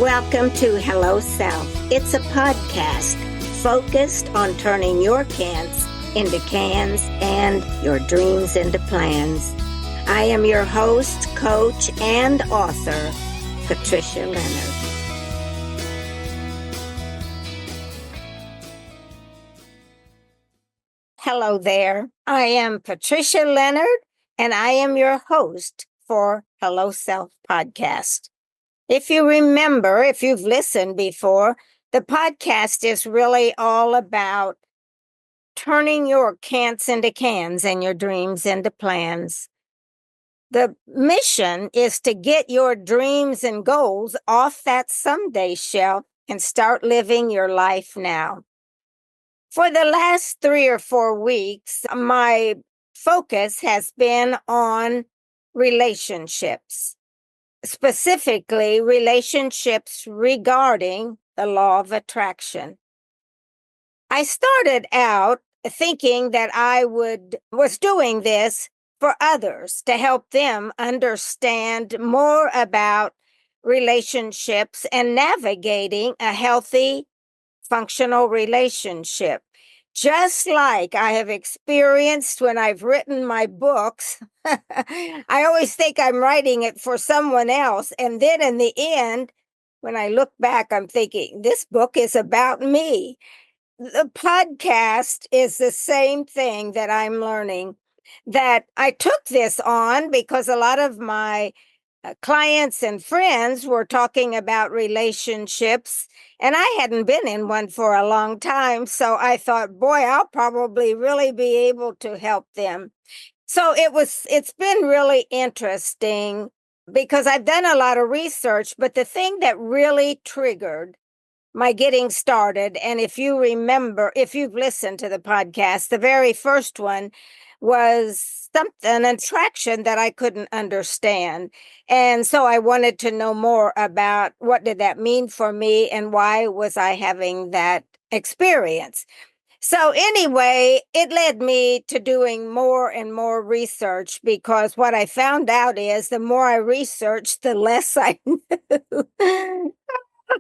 Welcome to Hello Self. It's a podcast focused on turning your can'ts into cans and your dreams into plans. I am your host, coach, and author, Patricia Leonard. Hello there. I am Patricia Leonard, and I am your host for Hello Self podcast. If you remember, if you've listened before, the podcast is really all about turning your can'ts into cans and your dreams into plans. The mission is to get your dreams and goals off that someday shelf and start living your life now. For the last 3 or 4 weeks, my focus has been on relationships. Specifically, relationships regarding the law of attraction. I started out thinking that I was doing this for others to help them understand more about relationships and navigating a healthy, functional relationship. Just like I have experienced when I've written my books, I always think I'm writing it for someone else. And then in the end, when I look back, I'm thinking, this book is about me. The podcast is the same thing that I'm learning, that I took this on because a lot of my clients and friends were talking about relationships, and I hadn't been in one for a long time. So I thought, boy, I'll probably really be able to help them. So it's been really interesting because I've done a lot of research, but the thing that really triggered my getting started, and if you remember, if you've listened to the podcast, the very first one was an attraction that I couldn't understand. And so I wanted to know more about what did that mean for me and why was I having that experience. So anyway, it led me to doing more and more research, because what I found out is the more I researched, the less I knew.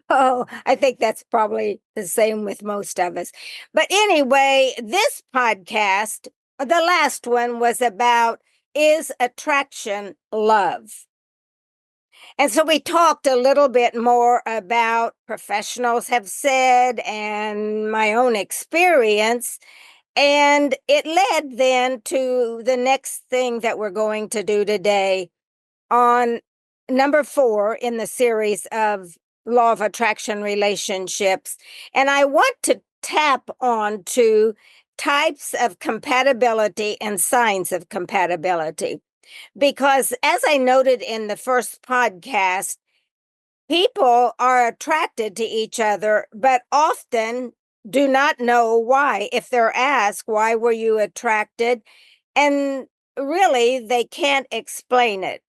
Oh, I think that's probably the same with most of us. But anyway, this podcast, the last one, was about, is attraction love? And so we talked a little bit more about professionals have said and my own experience. And it led then to the next thing that we're going to do today on number 4 in the series of law of attraction relationships. And I want to tap on to types of compatibility and signs of compatibility. Because as I noted in the first podcast, people are attracted to each other, but often do not know why. If they're asked, why were you attracted? And really, they can't explain it.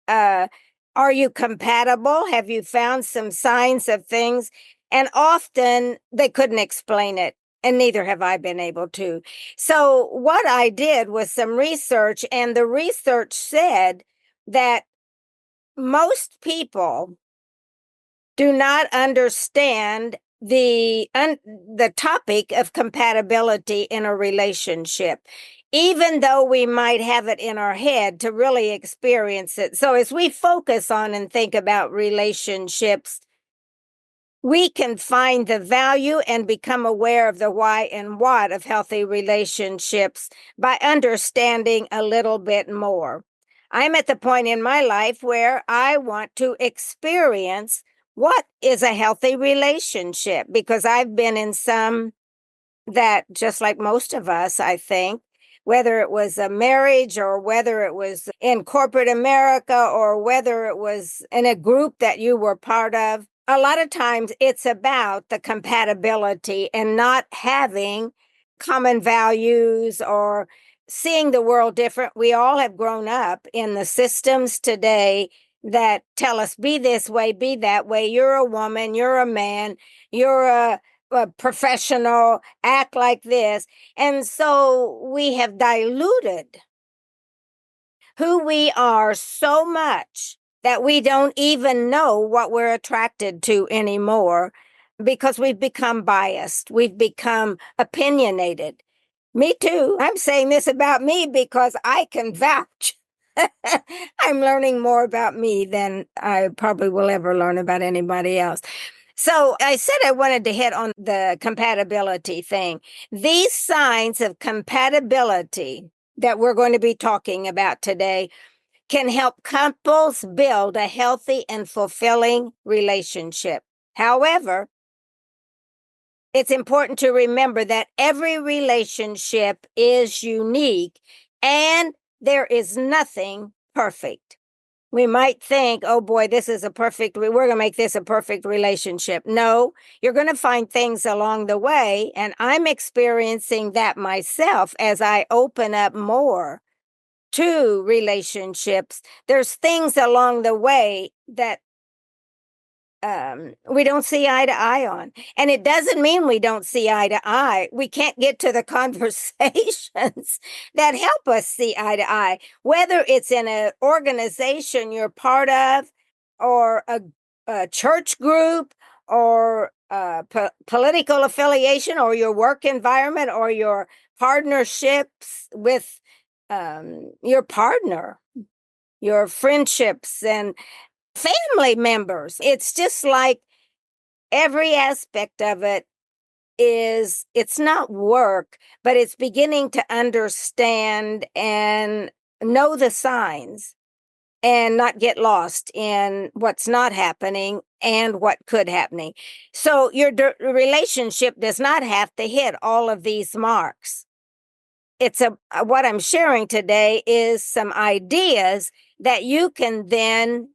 Are you compatible? Have you found some signs of things? And often they couldn't explain it, and neither have I been able to. So what I did was some research, and the research said that most people do not understand the topic of compatibility in a relationship, even though we might have it in our head to really experience it. So as we focus on and think about relationships, we can find the value and become aware of the why and what of healthy relationships by understanding a little bit more. I'm at the point in my life where I want to experience what is a healthy relationship, because I've been in some that, just like most of us, I think, whether it was a marriage or whether it was in corporate America or whether it was in a group that you were part of, a lot of times it's about the compatibility and not having common values or seeing the world different. We all have grown up in the systems today that tell us, be this way, be that way. You're a woman, you're a man, you're a professional, act like this. And so we have diluted who we are so much that we don't even know what we're attracted to anymore because we've become biased. We've become opinionated. Me too. I'm saying this about me because I can vouch. I'm learning more about me than I probably will ever learn about anybody else. So I said I wanted to hit on the compatibility thing. These signs of compatibility that we're going to be talking about today can help couples build a healthy and fulfilling relationship. However, it's important to remember that every relationship is unique and there is nothing perfect. We might think, oh boy, we're going to make this a perfect relationship. No, you're going to find things along the way. And I'm experiencing that myself as I open up more to relationships. There's things along the way that we don't see eye to eye on. And it doesn't mean we don't see eye to eye. We can't get to the conversations that help us see eye to eye, whether it's in an organization you're part of, or a church group, or political affiliation, or your work environment, or your partnerships with your partner, your friendships, and family members. It's just like every aspect of it's not work, but it's beginning to understand and know the signs and not get lost in what's not happening and what could happening. So your relationship does not have to hit all of these marks. What I'm sharing today is some ideas that you can then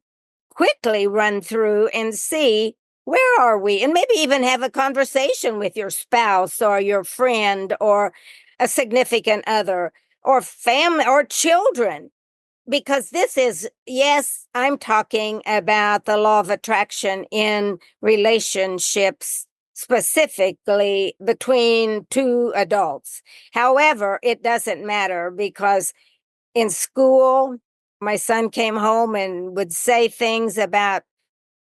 quickly run through and see where are we, and maybe even have a conversation with your spouse or your friend or a significant other or family or children, because yes, I'm talking about the law of attraction in relationships, specifically between two adults. However, it doesn't matter because in school, my son came home and would say things about,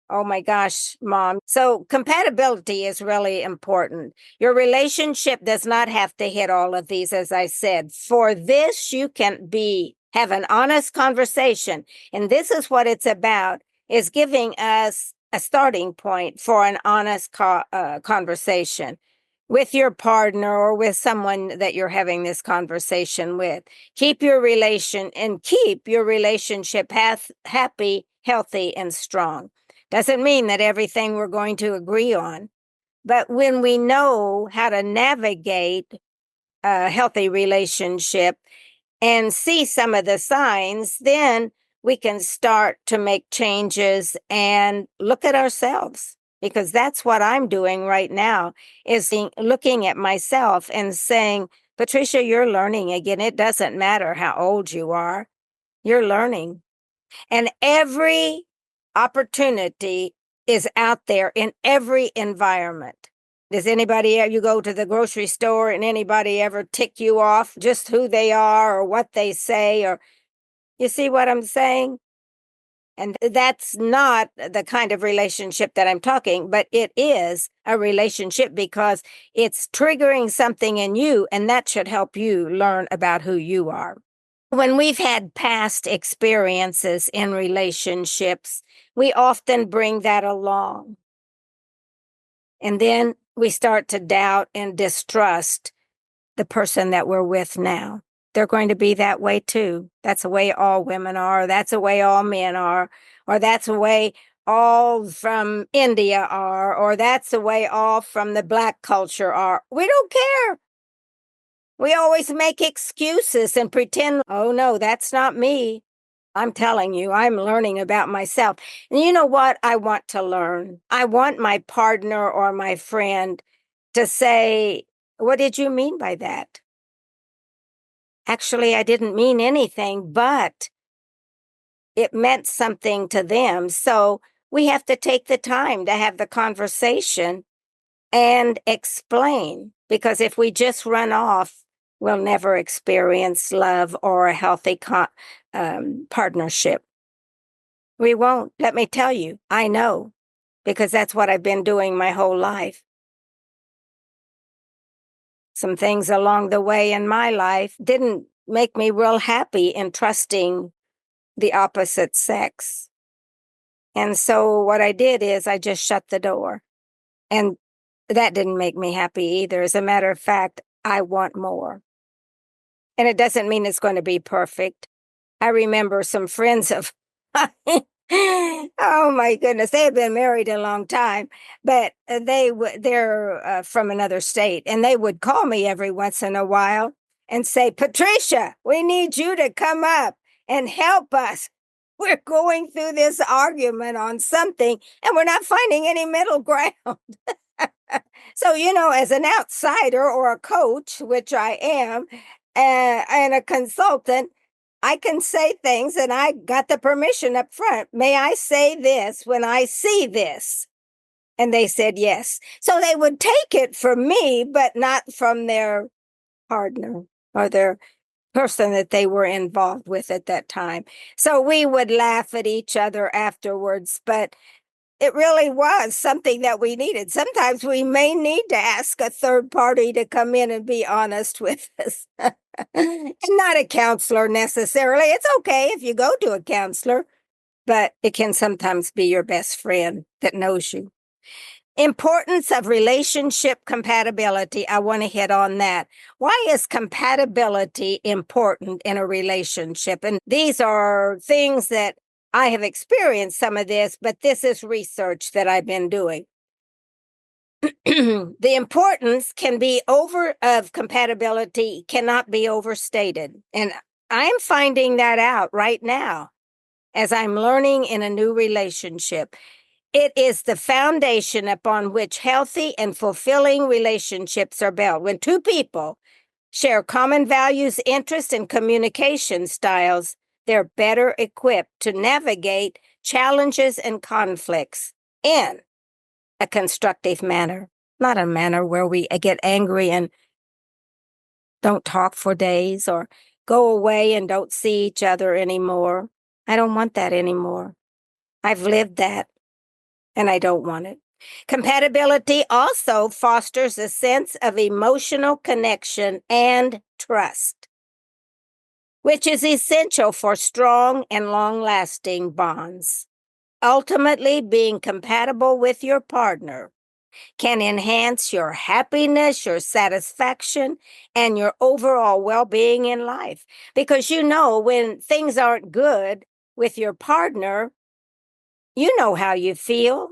oh my gosh, mom. So compatibility is really important. Your relationship does not have to hit all of these, as I said. For this, you can have an honest conversation. And this is what it's about, is giving us a starting point for an honest conversation with your partner or with someone that you're having this conversation with. Keep your relationship happy, healthy, and strong. Doesn't mean that everything we're going to agree on, but when we know how to navigate a healthy relationship and see some of the signs, then we can start to make changes and look at ourselves. Because that's what I'm doing right now, is looking at myself and saying, Patricia, you're learning again. It doesn't matter how old you are. You're learning. And every opportunity is out there in every environment. Does you go to the grocery store and anybody ever tick you off just who they are or what they say? Or you see what I'm saying? And that's not the kind of relationship that I'm talking, but it is a relationship because it's triggering something in you, and that should help you learn about who you are. When we've had past experiences in relationships, we often bring that along. And then we start to doubt and distrust the person that we're with now. They're going to be that way too. That's the way all women are. That's the way all men are. Or that's the way all from India are. Or that's the way all from the Black culture are. We don't care. We always make excuses and pretend, oh no, that's not me. I'm telling you, I'm learning about myself. And you know what? I want to learn. I want my partner or my friend to say, what did you mean by that? Actually, I didn't mean anything, but it meant something to them. So we have to take the time to have the conversation and explain, because if we just run off, we'll never experience love or a healthy partnership. We won't. Let me tell you, I know, because that's what I've been doing my whole life. Some things along the way in my life didn't make me real happy in trusting the opposite sex. And so what I did is I just shut the door. And that didn't make me happy either. As a matter of fact, I want more. And it doesn't mean it's going to be perfect. I remember some friends of oh my goodness, they had been married a long time, but they're from another state, and they would call me every once in a while and say, "Patricia, we need you to come up and help us. We're going through this argument on something, and we're not finding any middle ground." So, as an outsider or a coach, which I am, and a consultant, I can say things, and I got the permission up front. May I say this when I see this? And they said yes. So they would take it from me, but not from their partner or their person that they were involved with at that time. So we would laugh at each other afterwards, but it really was something that we needed. Sometimes we may need to ask a third party to come in and be honest with us. And not a counselor necessarily. It's okay if you go to a counselor, but it can sometimes be your best friend that knows you. Importance of relationship compatibility. I want to hit on that. Why is compatibility important in a relationship? And these are things that I have experienced some of this, but this is research that I've been doing. The importance of compatibility cannot be overstated. And I'm finding that out right now as I'm learning in a new relationship. It is the foundation upon which healthy and fulfilling relationships are built. When two people share common values, interests, and communication styles, they're better equipped to navigate challenges and conflicts in a constructive manner, not a manner where we get angry and don't talk for days or go away and don't see each other anymore. I don't want that anymore. I've lived that, and I don't want it. Compatibility also fosters a sense of emotional connection and trust, which is essential for strong and long-lasting bonds. Ultimately, being compatible with your partner can enhance your happiness, your satisfaction, and your overall well-being in life. Because when things aren't good with your partner, you know how you feel.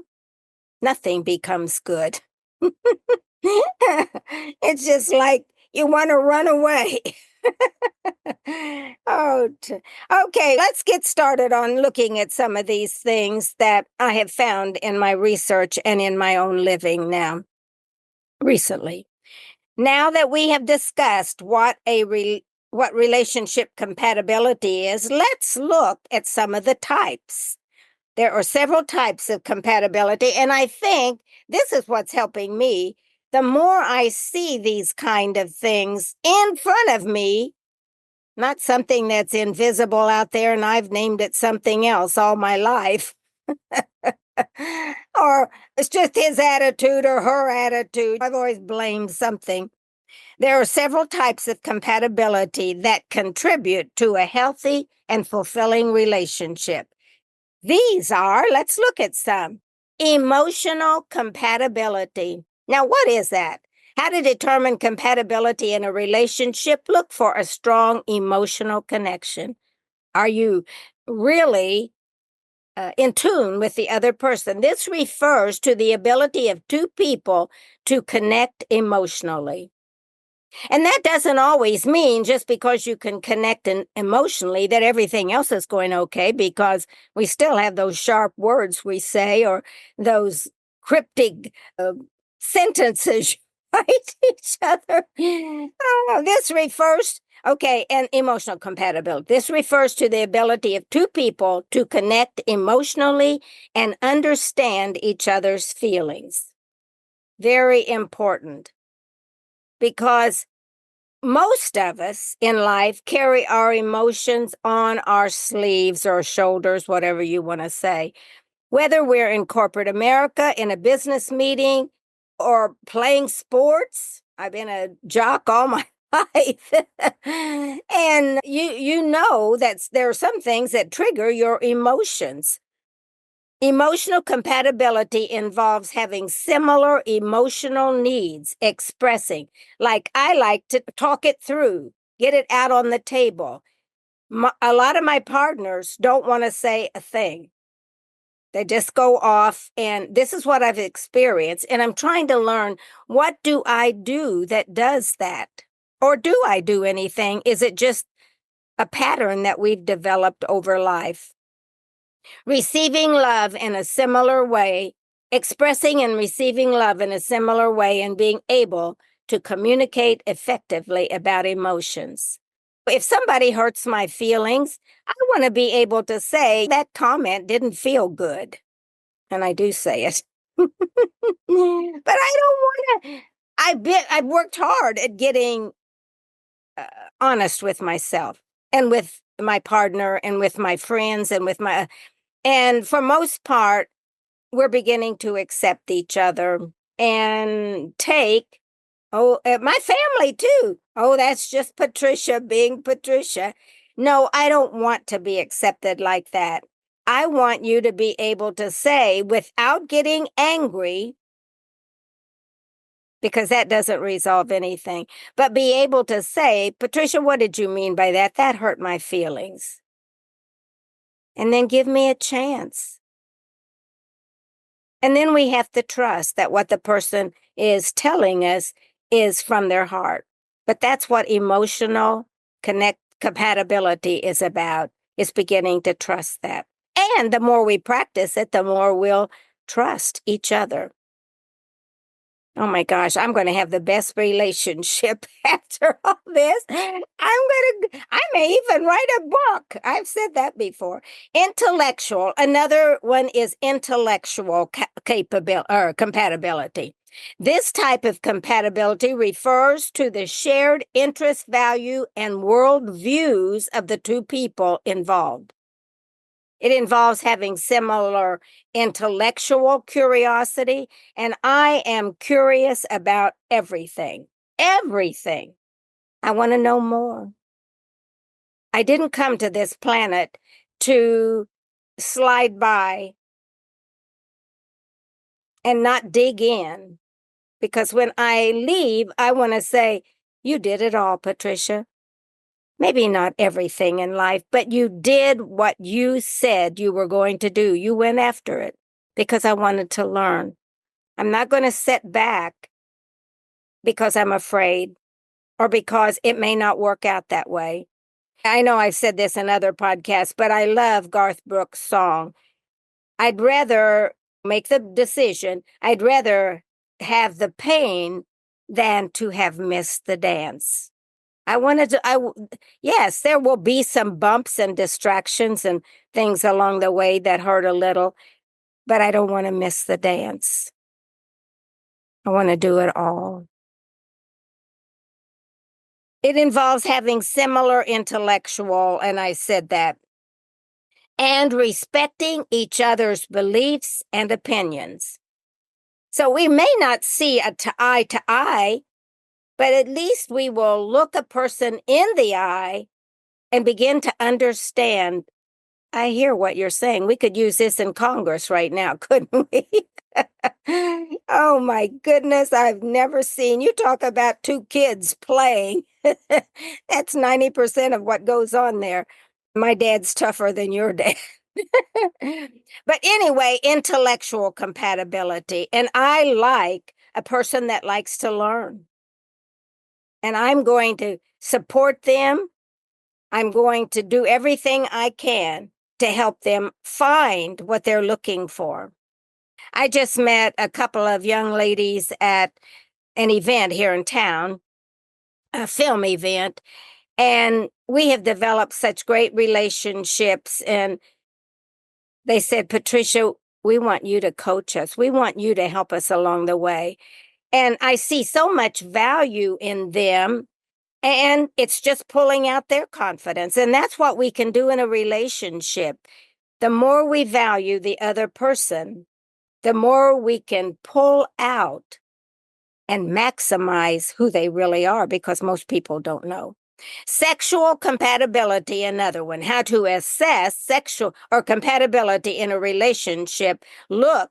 Nothing becomes good. It's just like you want to run away. Okay, let's get started on looking at some of these things that I have found in my research and in my own living now recently. Now that we have discussed what relationship compatibility is, let's look at some of the types. There are several types of compatibility, and I think this is what's helping me. The more I see these kind of things in front of me, not something that's invisible out there and I've named it something else all my life, or it's just his attitude or her attitude. I've always blamed something. There are several types of compatibility that contribute to a healthy and fulfilling relationship. These are, let's look at some. Emotional compatibility. Now, what is that? How to determine compatibility in a relationship? Look for a strong emotional connection. Are you really in tune with the other person? This refers to the ability of two people to connect emotionally. And that doesn't always mean just because you can connect emotionally that everything else is going okay, because we still have those sharp words we say or those cryptic sentences you write each other. And emotional compatibility. This refers to the ability of two people to connect emotionally and understand each other's feelings. Very important. Because Most of us in life carry our emotions on our sleeves or shoulders, whatever you want to say. Whether we're in corporate America, in a business meeting, or playing sports, I've been a jock all my life. And you know that there are some things that trigger your emotions. Emotional compatibility involves having similar emotional needs, expressing, like I like to talk it through, get it out on the table. A lot of my partners don't want to say a thing. They just go off, and this is what I've experienced. And I'm trying to learn, what do I do that does that? Or do I do anything? Is it just a pattern that we've developed over life? Receiving love in a similar way, expressing and receiving love in a similar way, and being able to communicate effectively about emotions. If somebody hurts my feelings, I want to be able to say that comment didn't feel good. And I do say it. But I don't want to. I've worked hard at getting uh, honest with myself and with my partner and with my friends and with my, and for most part, we're beginning to accept each other and take, my family too. Oh, that's just Patricia being Patricia. No, I don't want to be accepted like that. I want you to be able to say without getting angry, because that doesn't resolve anything, but be able to say, Patricia, what did you mean by that? That hurt my feelings. And then give me a chance. And then we have to trust that what the person is telling us is from their heart. But that's what emotional compatibility is about, is beginning to trust that. And the more we practice it, the more we'll trust each other. Oh my gosh, I'm going to have the best relationship after all this. I may even write a book. I've said that before. Intellectual. Another one is intellectual capability or compatibility. This type of compatibility refers to the shared interest, value, and worldviews of the two people involved. It involves having similar intellectual curiosity, and I am curious about everything. Everything. I want to know more. I didn't come to this planet to slide by and not dig in, because when I leave, I want to say, you did it all, Patricia. Maybe not everything in life, but you did what you said you were going to do. You went after it because I wanted to learn. I'm not going to sit back because I'm afraid or because it may not work out that way. I know I've said this in other podcasts, but I love Garth Brooks' song. I'd rather make the decision. I'd rather have the pain than to have missed the dance. Yes, there will be some bumps and distractions and things along the way that hurt a little, but I don't want to miss the dance. I want to do it all. It involves having similar intellectual, and I said that, and respecting each other's beliefs and opinions. So we may not see eye to eye, but at least we will look a person in the eye and begin to understand. I hear what you're saying. We could use this in Congress right now, couldn't we? Oh my goodness, I've never seen you talk about two kids playing. That's 90% of what goes on there. My dad's tougher than your dad. But anyway, intellectual compatibility. And I like a person that likes to learn. And I'm going to support them. I'm going to do everything I can to help them find what they're looking for. I just met a couple of young ladies at an event here in town, a film event, and we have developed such great relationships. And they said, Patricia, we want you to coach us. We want you to help us along the way. And I see so much value in them And it's just pulling out their confidence. And that's what we can do in a relationship. The more we value the other person, the more we can pull out and maximize who they really are, because most people don't know. Sexual compatibility, another one. How to assess sexual or compatibility in a relationship. Look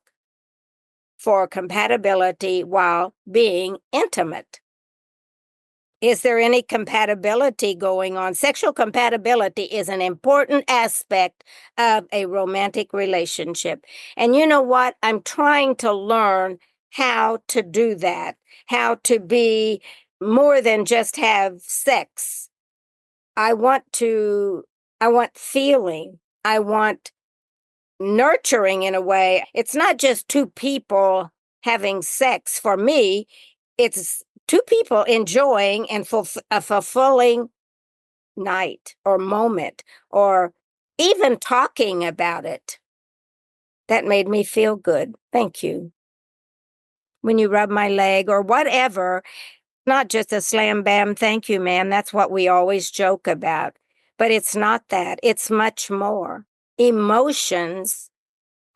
for compatibility while being intimate. Is there any compatibility going on? Sexual compatibility is an important aspect of a romantic relationship. And you know what? I'm trying to learn how to do that, how to be more than just have sex. I want feeling. I want nurturing in a way. It's not just two people having sex. For me, it's two people enjoying and a fulfilling night or moment, or even talking about it. That made me feel good. Thank you. When you rub my leg or whatever, not just a slam bam, thank you, man. That's what we always joke about. But it's not that. It's much more. Emotions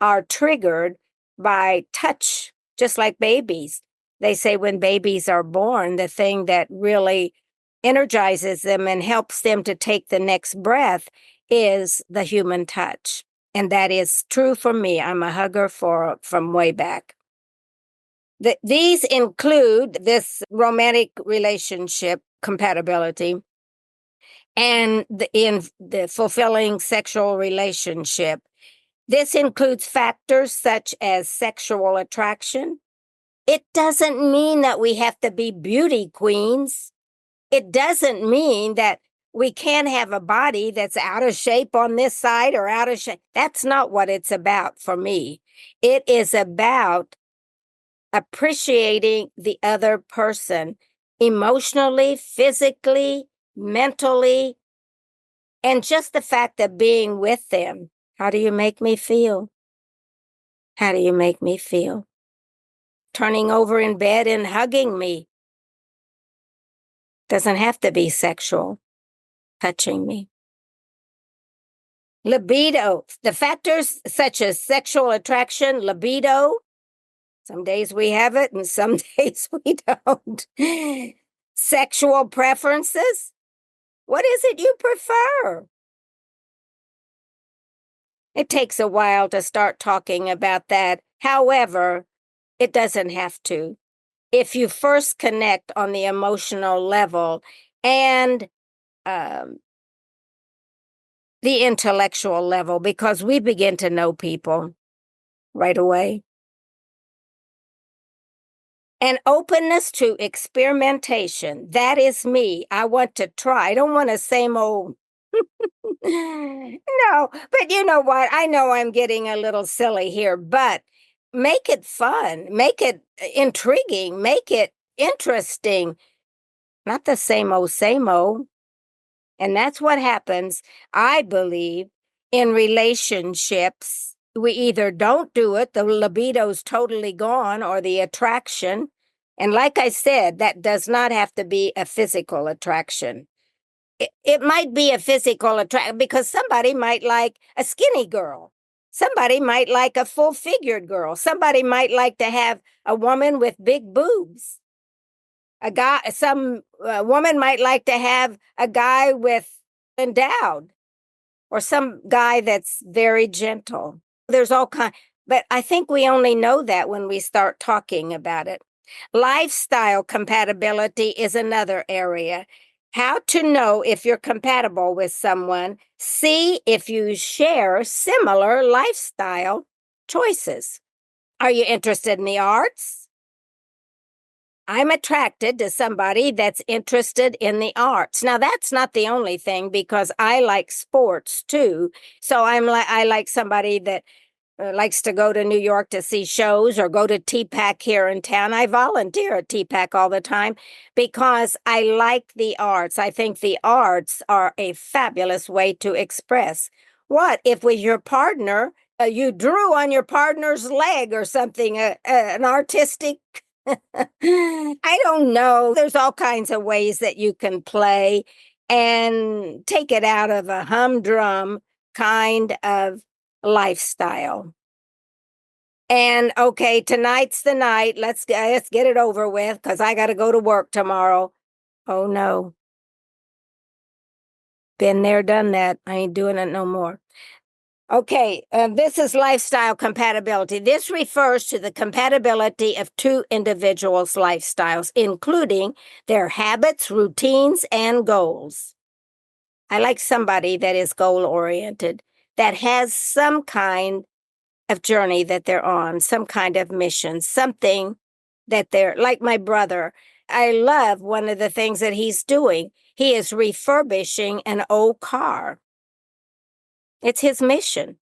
are triggered by touch, just like babies. They say when babies are born, the thing that really energizes them and helps them to take the next breath is the human touch. And that is true for me. I'm a hugger from way back. These include this romantic relationship compatibility and in the fulfilling sexual relationship. This includes factors such as sexual attraction. It doesn't mean that we have to be beauty queens. It doesn't mean that we can't have a body that's out of shape on this side or out of shape. That's not what it's about for me. It is about appreciating the other person emotionally, physically, mentally, and just the fact of being with them. How do you make me feel? How do you make me feel? Turning over in bed and hugging me. Doesn't have to be sexual. Touching me. Libido. The factors such as sexual attraction, libido. Some days we have it and some days we don't. Sexual preferences. What is it you prefer? It takes a while to start talking about that. However, it doesn't have to. If you first connect on the emotional level and the intellectual level, because we begin to know people right away. And openness to experimentation. That is me. I want to try. I don't want the same old. No, but you know what? I know I'm getting a little silly here, but make it fun, make it intriguing, make it interesting. Not the same old, same old. And that's what happens, I believe, in relationships. We either don't do it, the libido's totally gone, or the attraction. And like I said, that does not have to be a physical attraction. It might be a physical attraction because somebody might like a skinny girl. Somebody might like a full-figured girl. Somebody might like to have a woman with big boobs. Some woman might like to have a guy with endowed, or some guy that's very gentle. There's all kinds, but I think we only know that when we start talking about it. Lifestyle compatibility is another area. How to know if you're compatible with someone. See if you share similar lifestyle choices. Are you interested in the arts? I'm attracted to somebody that's interested in the arts. Now, that's not the only thing, because I like sports too. So I like somebody that likes to go to New York to see shows or go to TPAC here in town. I volunteer at TPAC all the time because I like the arts. I think the arts are a fabulous way to express. What if with your partner, you drew on your partner's leg or something, an artistic I don't know. There's all kinds of ways that you can play and take it out of a humdrum kind of lifestyle. And okay, tonight's the night. Let's get it over with because I got to go to work tomorrow. Oh no, been there, done that. I ain't doing it no more. Okay, this is lifestyle compatibility. This refers to the compatibility of two individuals' lifestyles, including their habits, routines, and goals. I like somebody that is goal oriented, that has some kind of journey that they're on, some kind of mission, something that they're like my brother. I love one of the things that he's doing. He is refurbishing an old car. It's his mission.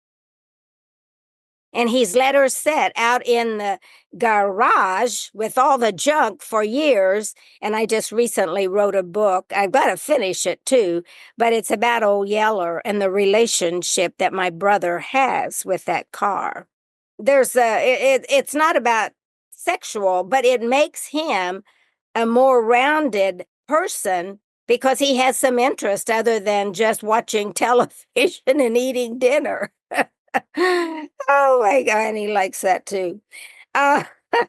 And he's let her sit out in the garage with all the junk for years. And I just recently wrote a book. I've got to finish it too, but it's about old Yeller and the relationship that my brother has with that car. It's not about sexual, but it makes him a more rounded person because he has some interest other than just watching television and eating dinner. Oh my God, and he likes that too. Uh,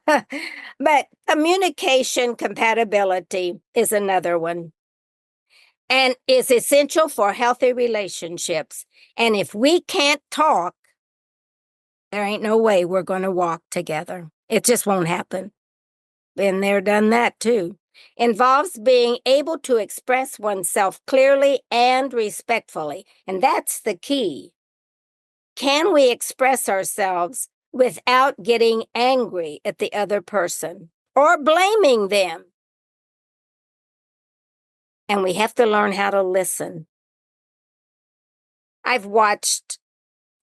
but communication compatibility is another one and is essential for healthy relationships. And if we can't talk, there ain't no way we're going to walk together. It just won't happen. Been there, done that too. Involves being able to express oneself clearly and respectfully. And that's the key. Can we express ourselves without getting angry at the other person or blaming them? And we have to learn how to listen. I've watched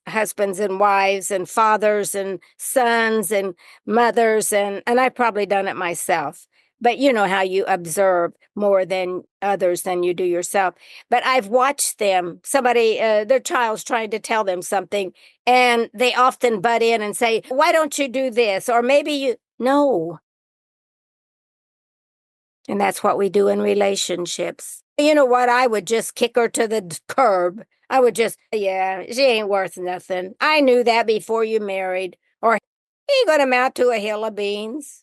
husbands and wives and fathers and sons and mothers, and I've probably done it myself. But you know how you observe more than others than you do yourself. But I've watched them, their child's trying to tell them something, and they often butt in and say, why don't you do this? Or maybe no. And that's what we do in relationships. You know what? I would just kick her to the curb. I would just, yeah, she ain't worth nothing. I knew that before you married. Or he ain't going to amount to a hill of beans.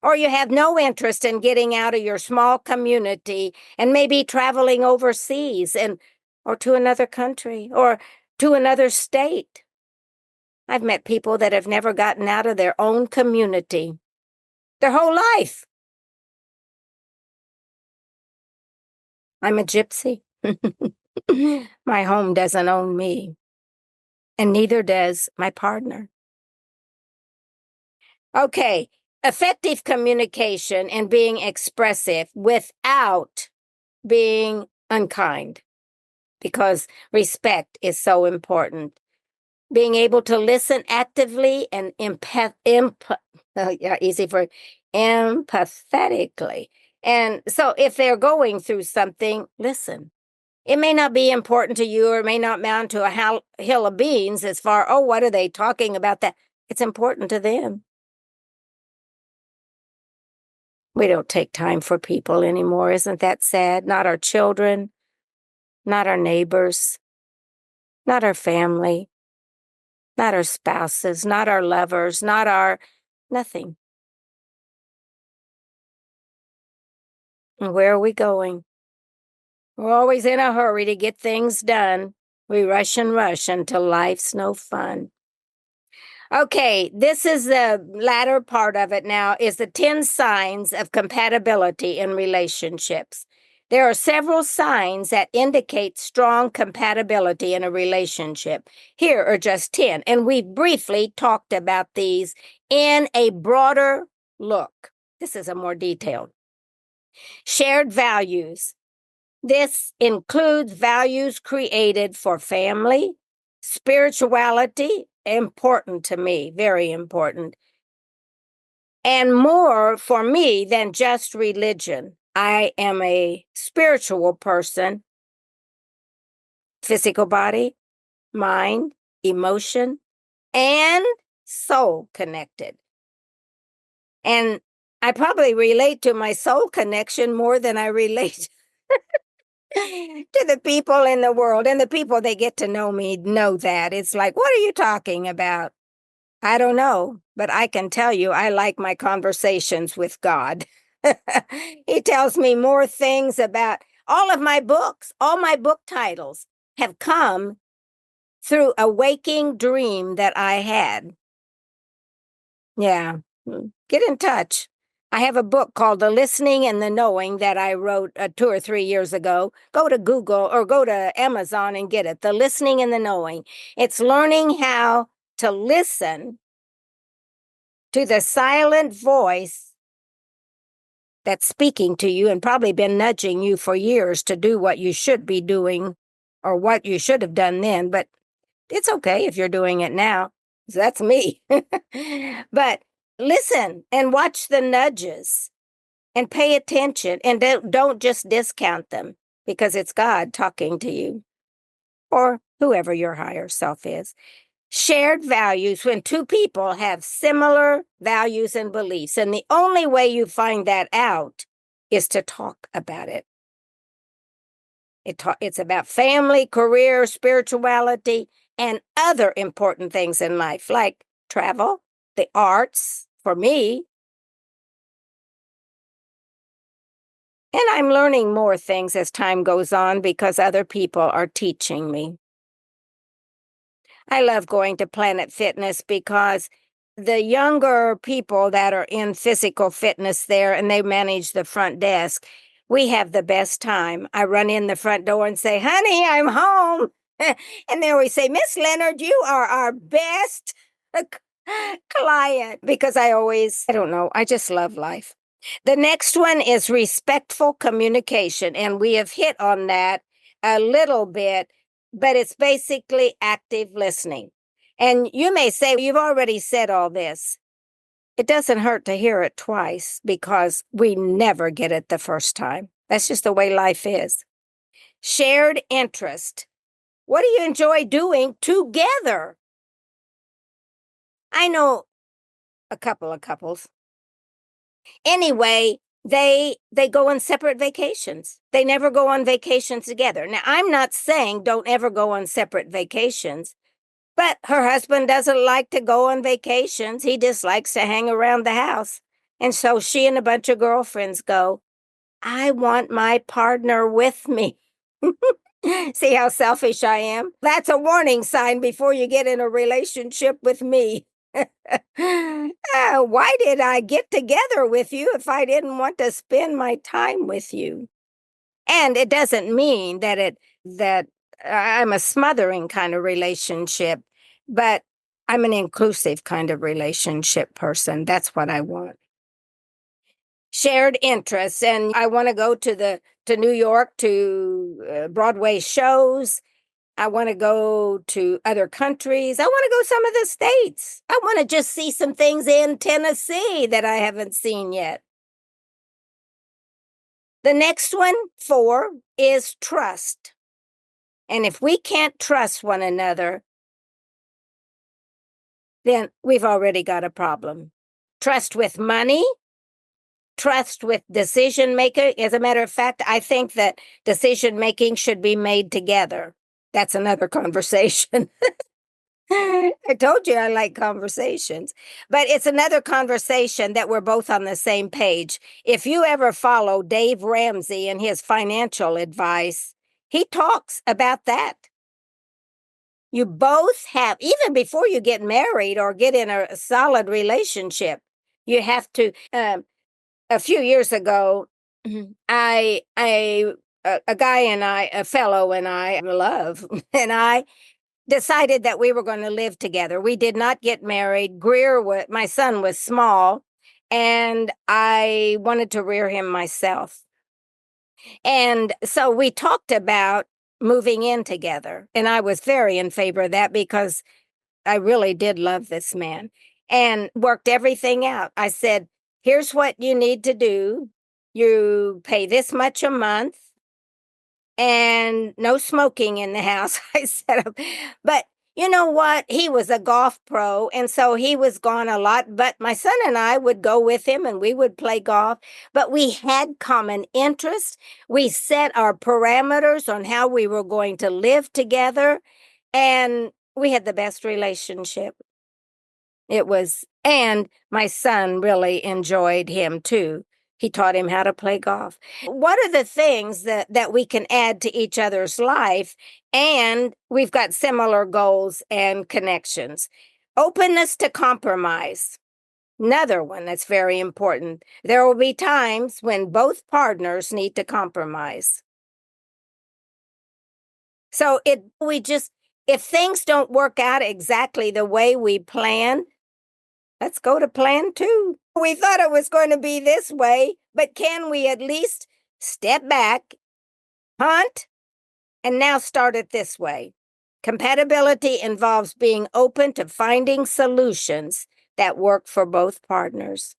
Or you have no interest in getting out of your small community and maybe traveling overseas or to another country or to another state. I've met people that have never gotten out of their own community their whole life. I'm a gypsy. My home doesn't own me, and neither does my partner. Okay, effective communication and being expressive without being unkind, because respect is so important. Being able to listen actively and empathetically. And so if they're going through something, listen. It may not be important to you or it may not amount to a hill of beans as far, oh, what are they talking about that? It's important to them. We don't take time for people anymore. Isn't that sad? Not our children, not our neighbors, not our family, not our spouses, not our lovers, nothing. And where are we going? We're always in a hurry to get things done. We rush and rush until life's no fun. Okay, this is the latter part of it now, is the 10 signs of compatibility in relationships. There are several signs that indicate strong compatibility in a relationship. Here are just 10, and we briefly talked about these in a broader look. This is a more detailed. Shared values. This includes values created for family, spirituality, important to me, very important, and more for me than just religion. I am a spiritual person, physical body, mind, emotion, and soul connected. And I probably relate to my soul connection more than I relate to the people in the world. And the people that get to know me know that. It's like, what are you talking about? I don't know, but I can tell you I like my conversations with God. He tells me more things about all of my books. All my book titles have come through a waking dream that I had. Yeah. Get in touch. I have a book called The Listening and the Knowing that I wrote 2 or 3 years ago. Go to Google or go to Amazon and get it. The Listening and the Knowing. It's learning how to listen to the silent voice that's speaking to you and probably been nudging you for years to do what you should be doing or what you should have done then. But it's okay if you're doing it now. That's me. But listen and watch the nudges and pay attention and don't just discount them because it's God talking to you or whoever your higher self is. Shared values when two people have similar values and beliefs. And the only way you find that out is to talk about it. It's about family, career, spirituality, and other important things in life, like travel, the arts, for me. And I'm learning more things as time goes on because other people are teaching me. I love going to Planet Fitness because the younger people that are in physical fitness there and they manage the front desk, we have the best time. I run in the front door and say, honey, I'm home. And they always say, Miss Leonard, you are our best client because I don't know, I just love life. The next one is respectful communication. And we have hit on that a little bit, but it's basically active listening. And you may say, you've already said all this. It doesn't hurt to hear it twice because we never get it the first time. That's just the way life is. Shared interest. What do you enjoy doing together? I know a couple of couples. Anyway, they go on separate vacations. They never go on vacations together. Now, I'm not saying don't ever go on separate vacations, but her husband doesn't like to go on vacations. He just likes to hang around the house. And so she and a bunch of girlfriends go, I want my partner with me. See how selfish I am? That's a warning sign before you get in a relationship with me. Why did I get together with you if I didn't want to spend my time with you? And it doesn't mean that I'm a smothering kind of relationship, but I'm an inclusive kind of relationship person. That's what I want. Shared interests, and I want to go to New York to Broadway shows. I want to go to other countries. I want to go some of the states. I want to just see some things in Tennessee that I haven't seen yet. The next one, 4, is trust. And if we can't trust one another, then we've already got a problem. Trust with money, trust with decision maker. As a matter of fact, I think that decision making should be made together. That's another conversation. I told you I like conversations, but it's another conversation that we're both on the same page. If you ever follow Dave Ramsey and his financial advice, he talks about that. You both have, even before you get married or get in a solid relationship, you have to. A few years ago, a guy and I, a fellow and I love, and I decided that we were going to live together. We did not get married. My son was small, and I wanted to rear him myself. And so we talked about moving in together. And I was very in favor of that because I really did love this man and worked everything out. I said, here's what you need to do. You pay this much a month and no smoking in the house. I said, but You know what? He was a golf pro, and so he was gone a lot, but my son and I would go with him and we would play golf. But we had common interests. We set our parameters on how we were going to live together, and we had the best relationship. It was, and my son really enjoyed him too. He taught him how to play golf. What are the things that we can add to each other's life? And we've got similar goals and connections. Openness to compromise. Another one that's very important. There will be times when both partners need to compromise. So if things don't work out exactly the way we planned, let's go to plan two. We thought it was going to be this way, but can we at least step back, hunt, and now start it this way? Compatibility involves being open to finding solutions that work for both partners.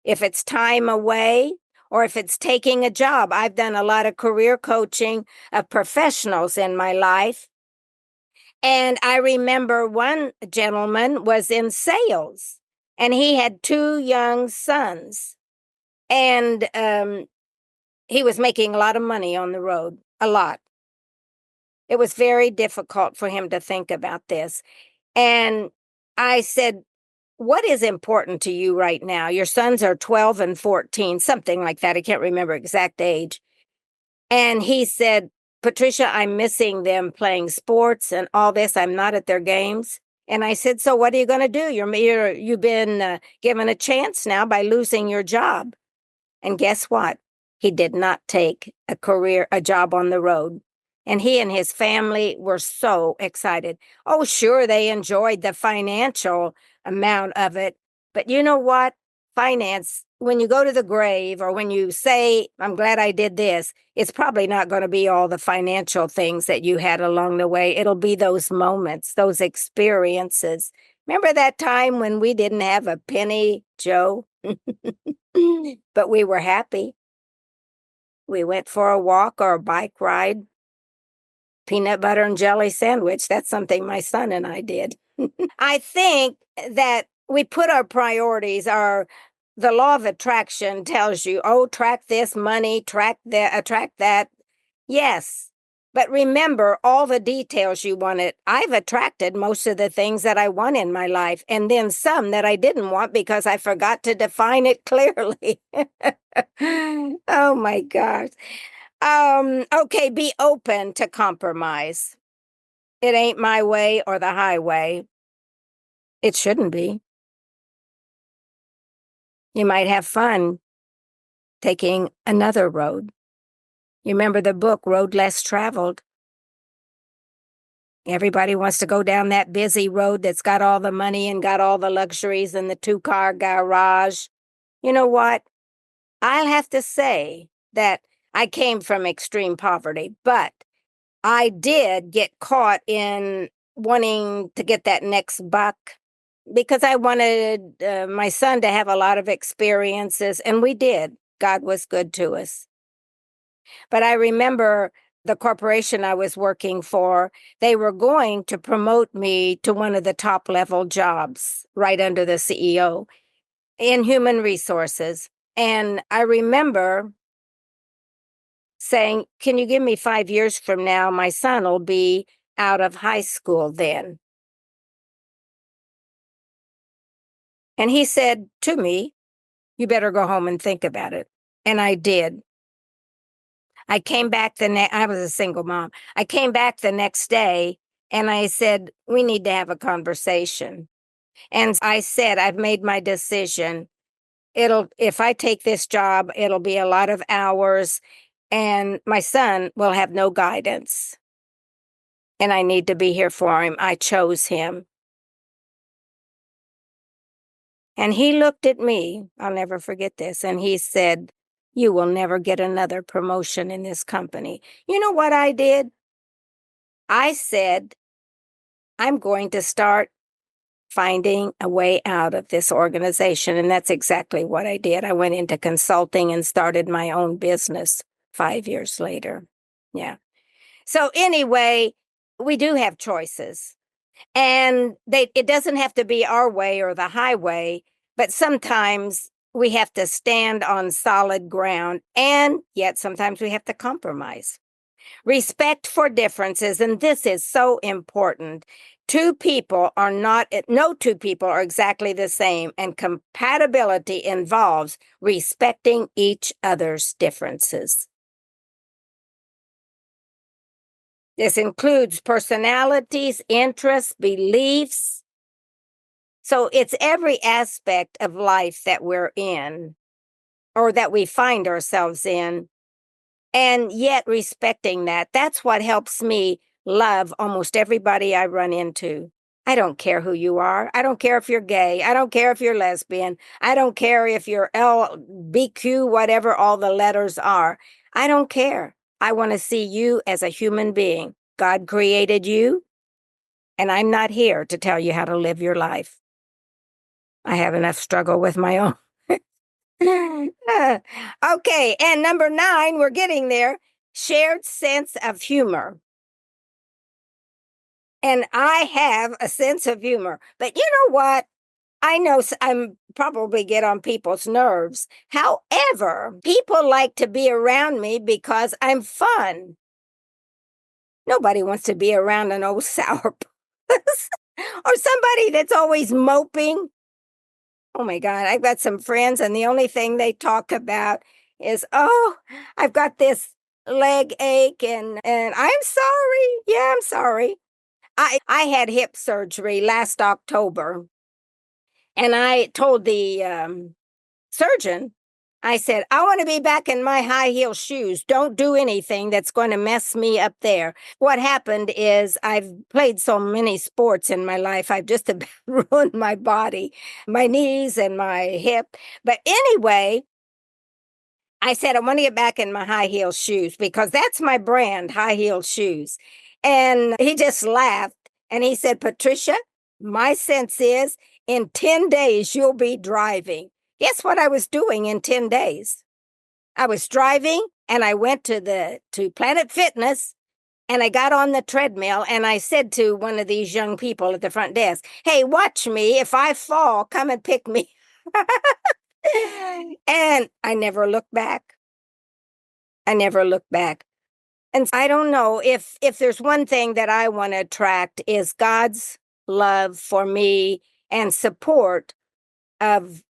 If it's time away or if it's taking a job, I've done a lot of career coaching of professionals in my life. And I remember one gentleman was in sales and he had two young sons. And he was making a lot of money on the road, a lot. It was very difficult for him to think about this. And I said, what is important to you right now? Your sons are 12 and 14, something like that. I can't remember exact age. And he said, Patricia, I'm missing them playing sports and all this. I'm not at their games. And I said, so what are you going to do? You've been given a chance now by losing your job. And guess what? He did not take a job on the road. And he and his family were so excited. Oh, sure, they enjoyed the financial amount of it. But you know what? Finance, when you go to the grave or when you say, I'm glad I did this, it's probably not going to be all the financial things that you had along the way. It'll be those moments, those experiences. Remember that time when we didn't have a penny, Joe? But we were happy. We went for a walk or a bike ride. Peanut butter and jelly sandwich. That's something my son and I did. I think that we put our priorities, the law of attraction tells you, oh, track this money, track that, attract that. Yes. But remember all the details you wanted. I've attracted most of the things that I want in my life, and then some that I didn't want because I forgot to define it clearly. Oh my gosh. Okay, be open to compromise. It ain't my way or the highway. It shouldn't be. You might have fun taking another road. You remember the book, Road Less Traveled? Everybody wants to go down that busy road that's got all the money and got all the luxuries and the two-car garage. You know what? I'll have to say that I came from extreme poverty, but I did get caught in wanting to get that next buck because I wanted my son to have a lot of experiences, and we did. God was good to us. But I remember the corporation I was working for, they were going to promote me to one of the top level jobs right under the CEO in human resources. And I remember saying, can you give me 5 years from now? My son will be out of high school then. And he said to me, you better go home and think about it. And I did. I came back I was a single mom. I came back the next day and I said, we need to have a conversation. And I said, I've made my decision. If I take this job, it'll be a lot of hours and my son will have no guidance. And I need to be here for him. I chose him. And he looked at me, I'll never forget this, and he said, you will never get another promotion in this company. You know what I did? I said, I'm going to start finding a way out of this organization. And that's exactly what I did. I went into consulting and started my own business 5 years later. Yeah. So anyway, we do have choices. And it doesn't have to be our way or the highway, but sometimes we have to stand on solid ground, and yet sometimes we have to compromise. Respect for differences, and this is so important. No two people are exactly the same, and compatibility involves respecting each other's differences. This includes personalities, interests, beliefs. So it's every aspect of life that we're in or that we find ourselves in, and yet respecting that. That's what helps me love almost everybody I run into. I don't care who you are. I don't care if you're gay. I don't care if you're lesbian. I don't care if you're LBQ, whatever all the letters are. I don't care. I want to see you as a human being. God created you, and I'm not here to tell you how to live your life. I have enough struggle with my own. Okay, and number 9, we're getting there. Shared sense of humor. And I have a sense of humor. But you know what? I know I'm probably get on people's nerves. However, people like to be around me because I'm fun. Nobody wants to be around an old sourpuss or somebody that's always moping. Oh my God, I've got some friends, and the only thing they talk about is, oh, I've got this leg ache, and I'm sorry. Yeah, I'm sorry. I had hip surgery last October, and I told the surgeon, I said, I want to be back in my high heel shoes. Don't do anything that's going to mess me up there. What happened is I've played so many sports in my life, I've just about ruined my body, my knees and my hip. But anyway, I said, I want to get back in my high heel shoes because that's my brand, high heel shoes. And he just laughed and he said, Patricia, my sense is in 10 days, you'll be driving. Guess what I was doing in 10 days? I was driving, and I went to Planet Fitness, and I got on the treadmill, and I said to one of these young people at the front desk, hey, watch me. If I fall, come and pick me. And I never looked back. I never looked back. And I don't know if there's one thing that I want to attract is God's love for me and support of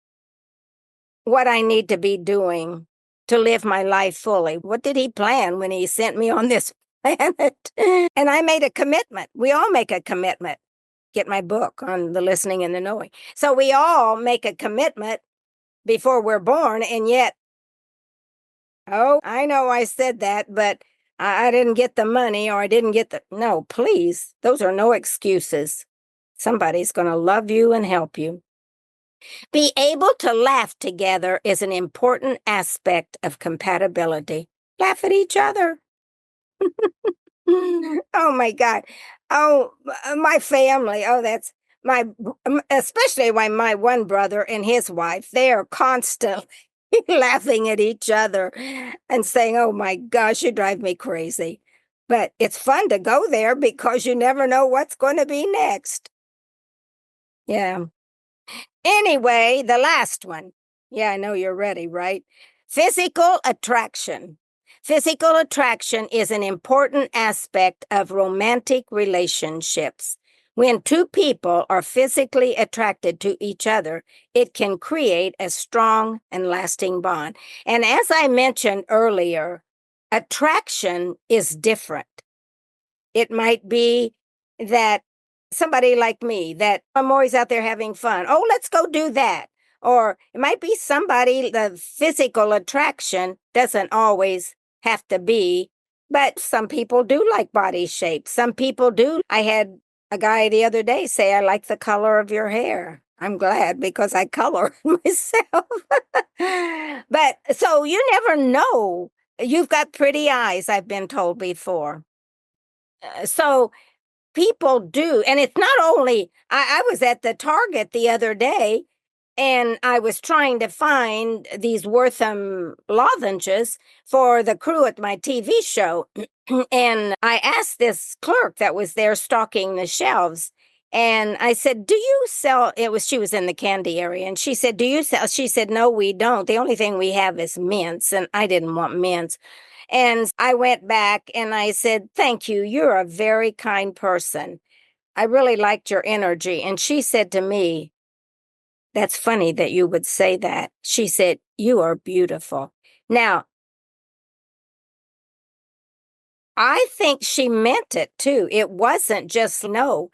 what I need to be doing to live my life fully. What did he plan when he sent me on this planet? And I made a commitment. We all make a commitment. Get my book on the listening and the knowing. So we all make a commitment before we're born, and yet, oh, I know I said that, but I didn't get the money or I didn't get the. No, please, those are no excuses. Somebody's going to love you and help you. Be able to laugh together is an important aspect of compatibility. Laugh at each other. Oh my God. Oh, my family. Oh, that's especially my one brother and his wife. They are constantly laughing at each other and saying, oh my gosh, you drive me crazy. But it's fun to go there because you never know what's going to be next. Yeah. Anyway, the last one. Yeah, I know you're ready, right? Physical attraction. Physical attraction is an important aspect of romantic relationships. When two people are physically attracted to each other, it can create a strong and lasting bond. And as I mentioned earlier, attraction is different. It might be that somebody like me, that I'm always out there having fun. Oh, let's go do that. Or it might be somebody, the physical attraction doesn't always have to be, but some people do like body shape. Some people do. I had a guy the other day say, I like the color of your hair. I'm glad because I color myself. But so you never know. You've got pretty eyes, I've been told before. So people do. And it's not only, I was at the Target the other day and I was trying to find these Wortham lozenges for the crew at my TV show. And I asked this clerk that was there stocking the shelves, And I said, "Do you sell?" She was in the candy area. And she said, "Do you sell?" She said, "No, we don't. The only thing we have is mints." And I didn't want mints. And I went back and I said, "Thank you. You're a very kind person. I really liked your energy." And she said to me, "That's funny that you would say that." She said, "You are beautiful." Now, I think she meant it too. It wasn't just no,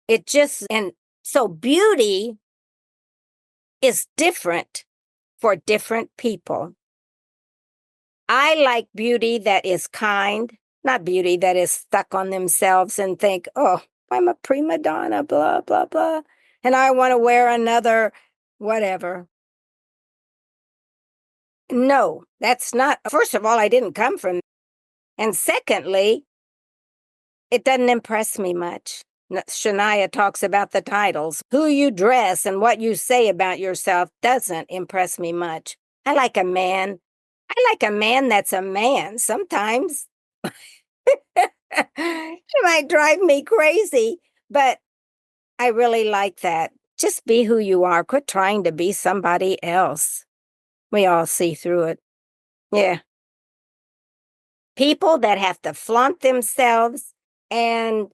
it just, and so beauty is different for different people. I like beauty that is kind, not beauty that is stuck on themselves and think, "Oh, I'm a prima donna, blah, blah, blah. And I want to wear another whatever." No, that's not, first of all, I didn't come from, and secondly, it doesn't impress me much. Shania talks about the titles. Who you dress and what you say about yourself doesn't impress me much. I like a man. I like a man that's a man. Sometimes it might drive me crazy, but I really like that. Just be who you are. Quit trying to be somebody else. We all see through it. Yeah. People that have to flaunt themselves and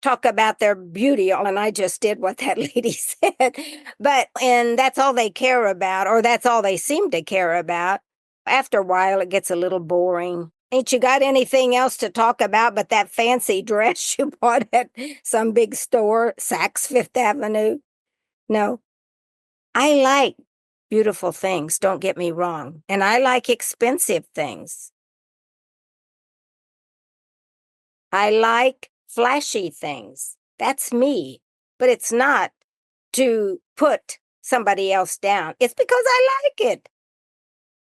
talk about their beauty, and I just did what that lady said. But and that's all they care about, or that's all they seem to care about. After a while, it gets a little boring. Ain't you got anything else to talk about but that fancy dress you bought at some big store, Saks Fifth Avenue? No, I like beautiful things, don't get me wrong. And I like expensive things. I like flashy things. That's me. But it's not to put somebody else down. It's because I like it.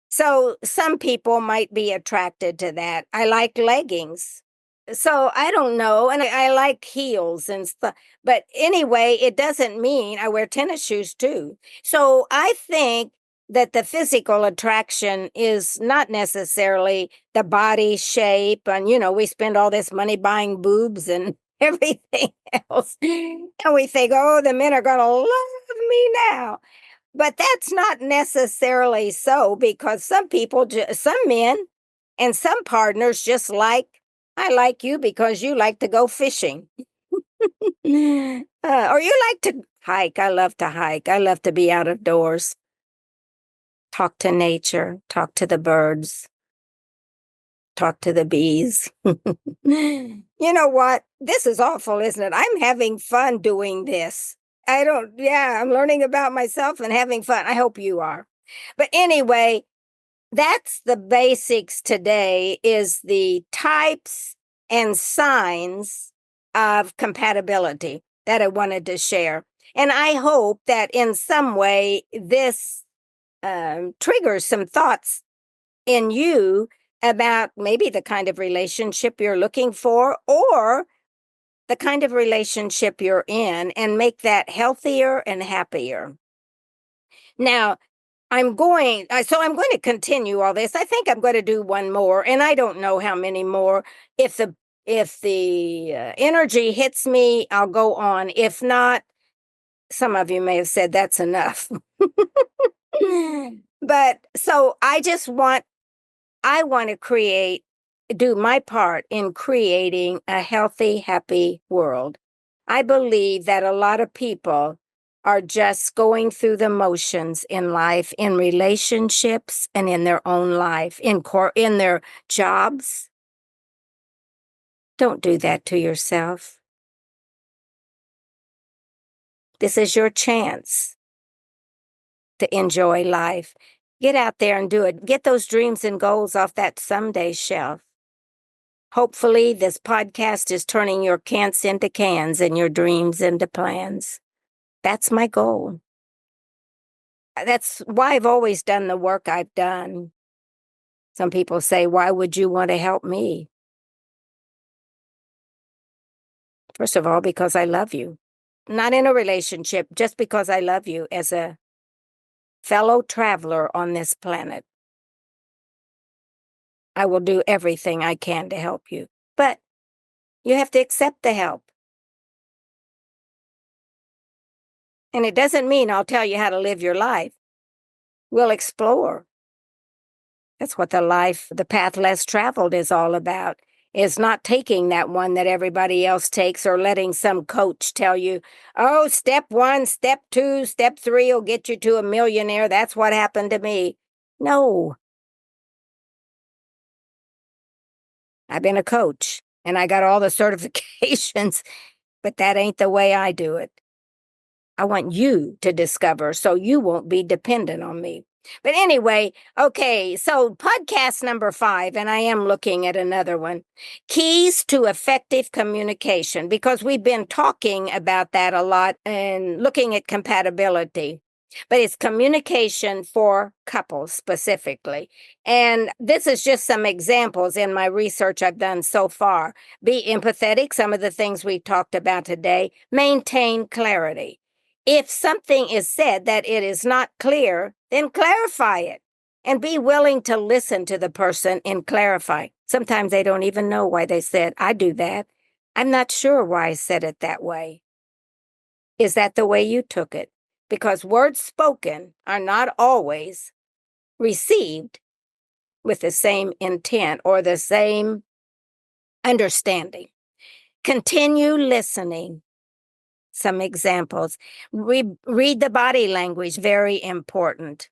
So some people might be attracted to that. I like leggings. So I don't know. And I like heels and stuff. But anyway, it doesn't mean I wear tennis shoes too. So I think that the physical attraction is not necessarily the body shape. And, we spend all this money buying boobs and everything else. And we think, oh, the men are going to love me now. But that's not necessarily so, because some people, some men and some partners just like, "I like you because you like to go fishing." Or you like to hike. I love to hike. I love to be out of doors, talk to nature, talk to the birds, talk to the bees. You know what? This is awful, isn't it? I'm having fun doing this. Yeah, I'm learning about myself and having fun. I hope you are. But anyway, that's the basics today, is the types and signs of compatibility that I wanted to share. And I hope that in some way this triggers some thoughts in you about maybe the kind of relationship you're looking for, or the kind of relationship you're in, and make that healthier and happier. Now, I'm going to continue all this. I think I'm going to do one more, and I don't know how many more. If the energy hits me, I'll go on. If not, some of you may have said that's enough. But so I want to do my part in creating a healthy, happy world. I believe that a lot of people are just going through the motions in life, in relationships, and in their own life, in their jobs. Don't do that to yourself. This is your chance to enjoy life. Get out there and do it. Get those dreams and goals off that someday shelf. Hopefully, this podcast is turning your can'ts into cans and your dreams into plans. That's my goal. That's why I've always done the work I've done. Some people say, "Why would you want to help me?" First of all, because I love you. Not in a relationship, just because I love you as a fellow traveler on this planet. I will do everything I can to help you. But you have to accept the help. And it doesn't mean I'll tell you how to live your life. We'll explore. That's what the path less traveled is all about, is not taking that one that everybody else takes or letting some coach tell you, oh, step 1, step 2, step 3 will get you to a millionaire. That's what happened to me. No, I've been a coach and I got all the certifications, but that ain't the way I do it. I want you to discover so you won't be dependent on me. But anyway, okay, so podcast number 5, and I am looking at another one, keys to effective communication, because we've been talking about that a lot and looking at compatibility. But it's communication for couples specifically. And this is just some examples in my research I've done so far. Be empathetic, some of the things we talked about today. Maintain clarity. If something is said that it is not clear, then clarify it and be willing to listen to the person and clarify. Sometimes they don't even know why they said, I do that. I'm not sure why I said it that way. Is that the way you took it? Because words spoken are not always received with the same intent or the same understanding. Continue listening. Some examples. Read the body language, very important.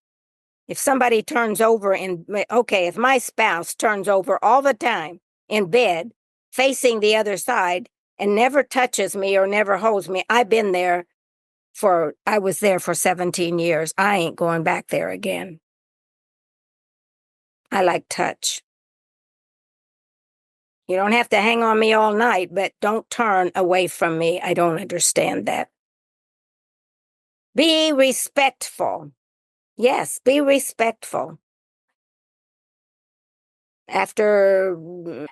If somebody turns over if my spouse turns over all the time in bed, facing the other side, and never touches me or never holds me, I was there for 17 years. I ain't going back there again. I like touch. You don't have to hang on me all night, but don't turn away from me. I don't understand that. Be respectful. Yes, be respectful. I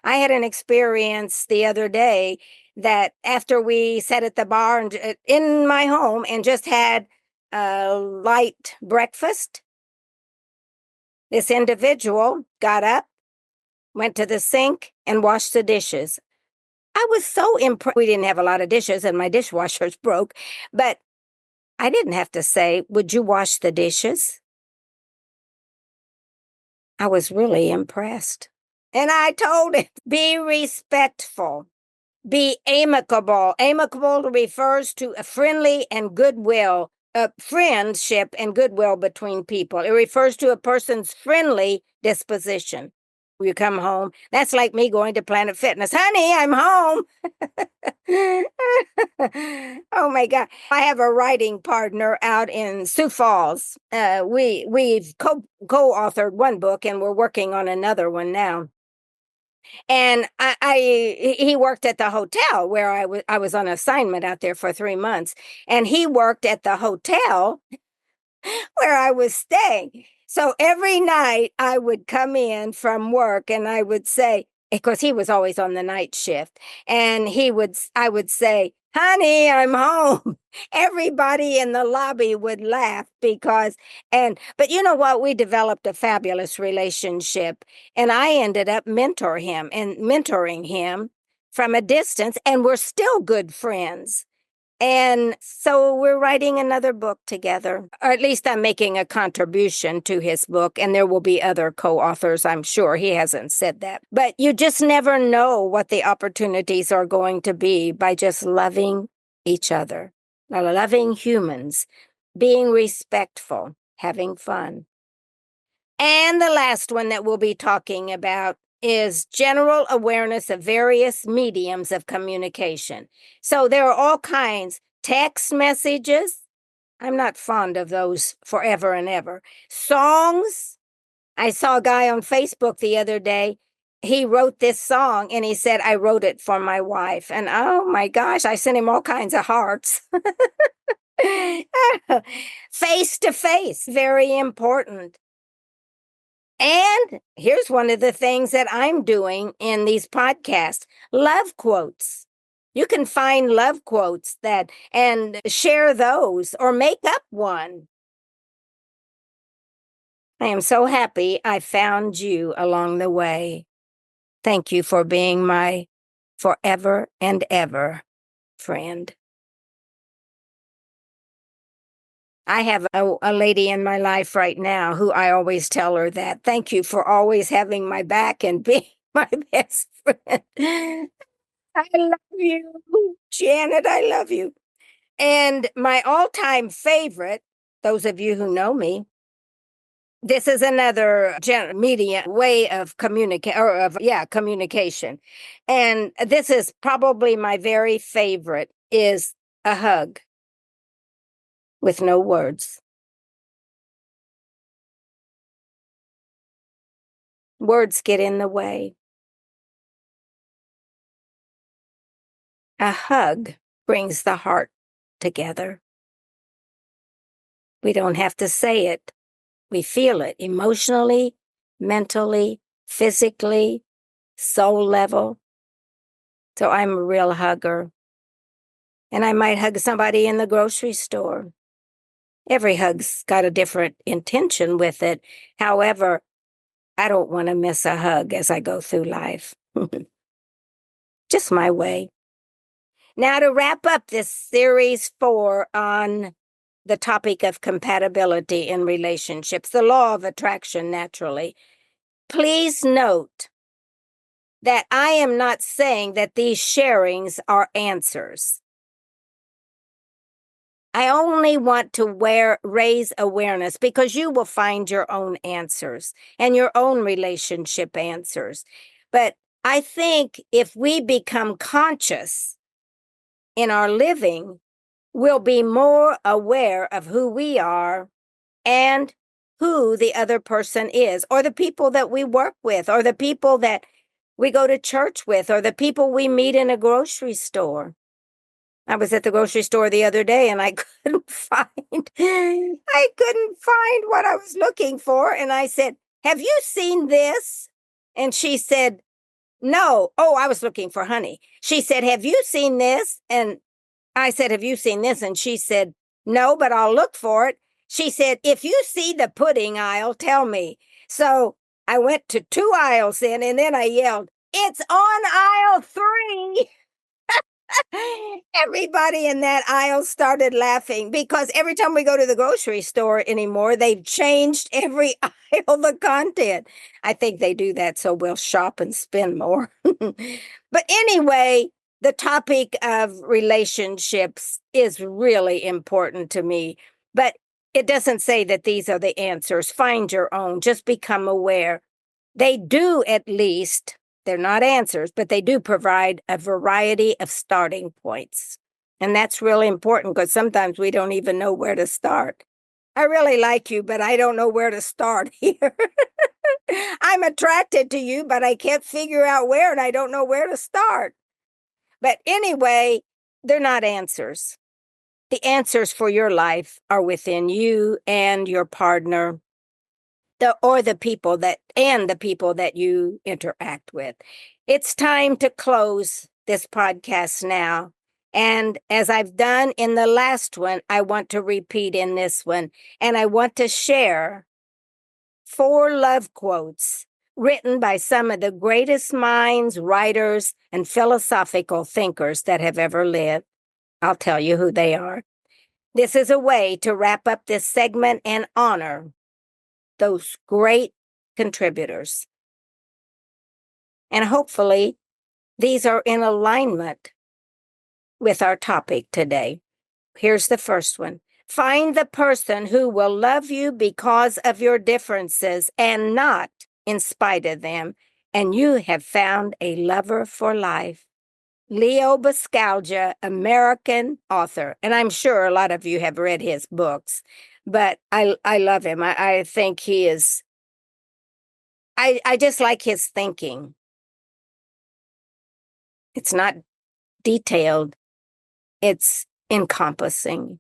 had an experience the other day that after we sat at the bar and in my home and just had a light breakfast, this individual got up, went to the sink, and washed the dishes. I was so impressed. We didn't have a lot of dishes and my dishwasher's broke, but I didn't have to say, would you wash the dishes? I was really impressed. And I told him, be respectful, be amicable. Amicable refers to a friendly and goodwill, a friendship and goodwill between people. It refers to a person's friendly disposition. You come home, that's like me going to Planet Fitness. Honey, I'm home. Oh my God. I have a writing partner out in Sioux Falls. We've co-authored one book and we're working on another one now. And he worked at the hotel where I was on assignment out there for 3 months, and he worked at the hotel where I was staying. So every night I would come in from work and I would say, because he was always on the night shift, and I would say, honey, I'm home. Everybody in the lobby would laugh but you know what? We developed a fabulous relationship, and I ended up mentoring him from a distance, and we're still good friends. And so we're writing another book together, or at least I'm making a contribution to his book, and there will be other co-authors, I'm sure. He hasn't said that. But you just never know what the opportunities are going to be by just loving each other, loving humans, being respectful, having fun. And the last one that we'll be talking about is general awareness of various mediums of communication. So there are all kinds. Text messages. I'm not fond of those forever and ever. Songs. I saw a guy on Facebook the other day. He wrote this song and he said, I wrote it for my wife. And oh my gosh, I sent him all kinds of hearts. Face to face, very important. And here's one of the things that I'm doing in these podcasts, love quotes. You can find love quotes and share those or make up one. I am so happy I found you along the way. Thank you for being my forever and ever friend. I have a lady in my life right now who I always tell her that. Thank you for always having my back and being my best friend. I love you, Janet. I love you. And my all-time favorite, those of you who know me, this is another media way of communication. And this is probably my very favorite is a hug with no words. Words get in the way. A hug brings the heart together. We don't have to say it. We feel it emotionally, mentally, physically, soul level. So I'm a real hugger. And I might hug somebody in the grocery store. Every hug's got a different intention with it. However, I don't want to miss a hug as I go through life. Just my way. Now, to wrap up this series 4 on the topic of compatibility in relationships, the law of attraction, naturally, please note that I am not saying that these sharings are answers. I only want to raise awareness because you will find your own answers and your own relationship answers. But I think if we become conscious in our living, we'll be more aware of who we are and who the other person is, or the people that we work with, or the people that we go to church with, or the people we meet in a grocery store. I was at the grocery store the other day and I couldn't find what I was looking for. And I said, "Have you seen this?" And she said, "No." Oh, I was looking for honey. She said, "Have you seen this?" And I said, "Have you seen this?" And she said, "No, but I'll look for it." She said, "If you see the pudding aisle, tell me." So I went to 2 aisles in and then I yelled, "It's on aisle 3." Everybody in that aisle started laughing because every time we go to the grocery store anymore, they've changed every aisle, the content. I think they do that so we'll shop and spend more. But anyway, the topic of relationships is really important to me, but it doesn't say that these are the answers. Find your own, just become aware. They do at least. They're not answers, but they do provide a variety of starting points. And that's really important because sometimes we don't even know where to start. I really like you, but I don't know where to start here. I'm attracted to you, but I can't figure out where and I don't know where to start. But anyway, they're not answers. The answers for your life are within you and your partner the people that you interact with. It's time to close this podcast now. And as I've done in the last one, I want to repeat in this one. And I want to share 4 love quotes written by some of the greatest minds, writers, and philosophical thinkers that have ever lived. I'll tell you who they are. This is a way to wrap up this segment and honor those great contributors. And hopefully, these are in alignment with our topic today. Here's the first one. Find the person who will love you because of your differences and not in spite of them, and you have found a lover for life. Leo Buscaglia, American author, and I'm sure a lot of you have read his books, but I love him. I think he is, I just like his thinking. It's not detailed, it's encompassing.